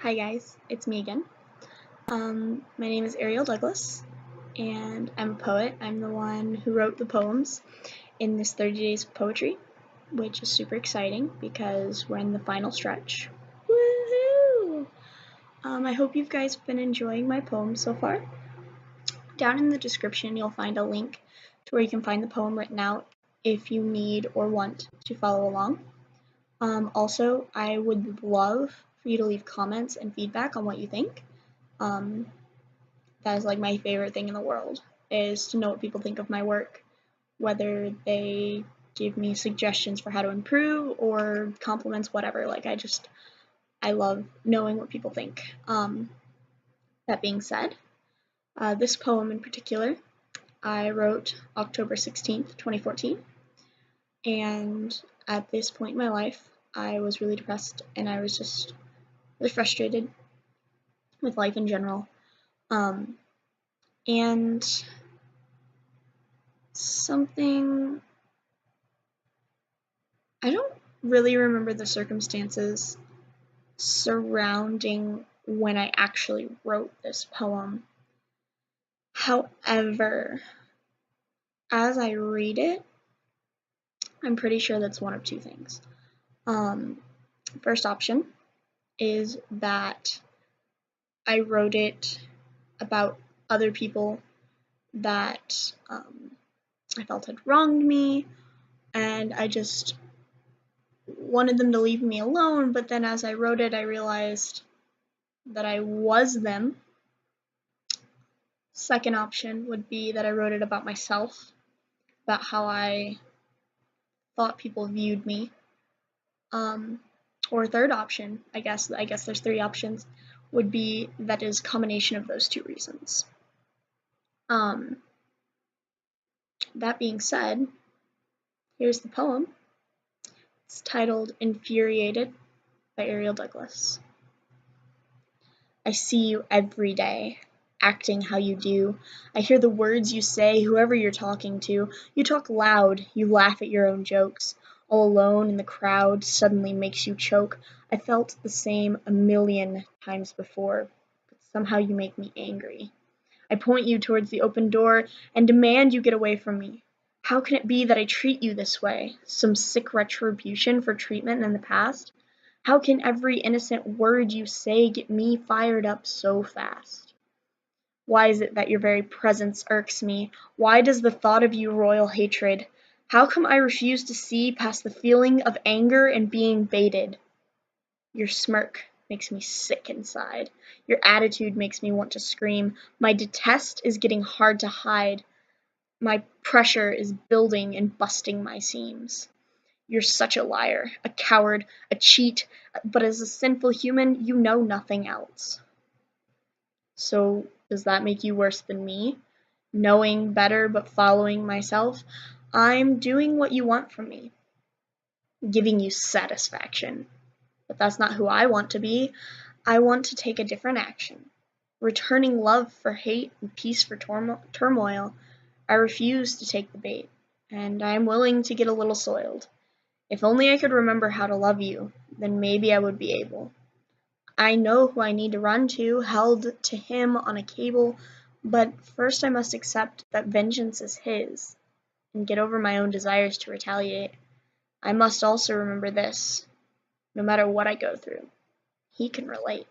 Hi guys, it's me again. My name is Ariel Douglas, and I'm a poet. I'm the one who wrote the poems in this 30 Days of Poetry, which is super exciting because we're in the final stretch. Woohoo! I hope you guys have been enjoying my poems so far. Down in the description, you'll find a link to where you can find the poem written out if you need or want to follow along. Also, I would love for you to leave comments and feedback on what you think. That is like my favorite thing in the world, is to know what people think of my work, whether they give me suggestions for how to improve or compliments, whatever. I love knowing what people think. That being said, this poem in particular, I wrote October 16th, 2014, and at this point in my life, I was really depressed and I was just really frustrated with life in general. And something, I don't really remember the circumstances surrounding when I actually wrote this poem. However, as I read it, I'm pretty sure that's one of two things. First option is that I wrote it about other people that I felt had wronged me, and I just wanted them to leave me alone, but then as I wrote it, I realized that I was them. Second option would be that I wrote it about myself, about how I thought people viewed me. Or third option, I guess there's three options, would be that is a combination of those two reasons. That being said, here's the poem. It's titled Infuriated by Ariel Douglas. I see you every day, acting how you do. I hear the words you say, whoever you're talking to. You talk loud, you laugh at your own jokes. All alone in the crowd suddenly makes you choke. I felt the same a million times before, but somehow you make me angry. I point you towards the open door and demand you get away from me. How can it be that I treat you this way? Some sick retribution for treatment in the past? How can every innocent word you say get me fired up so fast? Why is it that your very presence irks me? Why does the thought of you roil hatred? How come I refuse to see past the feeling of anger and being baited? Your smirk makes me sick inside. Your attitude makes me want to scream. My detest is getting hard to hide. My pressure is building and busting my seams. You're such a liar, a coward, a cheat, but as a sinful human, you know nothing else. So does that make you worse than me? Knowing better but following myself, I'm doing what you want from me, giving you satisfaction. But that's not who I want to be. I want to take a different action, returning love for hate and peace for turmoil. I refuse to take the bait, and I am willing to get a little soiled. If only I could remember how to love you, then maybe I would be able. I know who I need to run to, held to him on a cable, but first I must accept that vengeance is his, and get over my own desires to retaliate. I must also remember this: no matter what I go through, he can relate.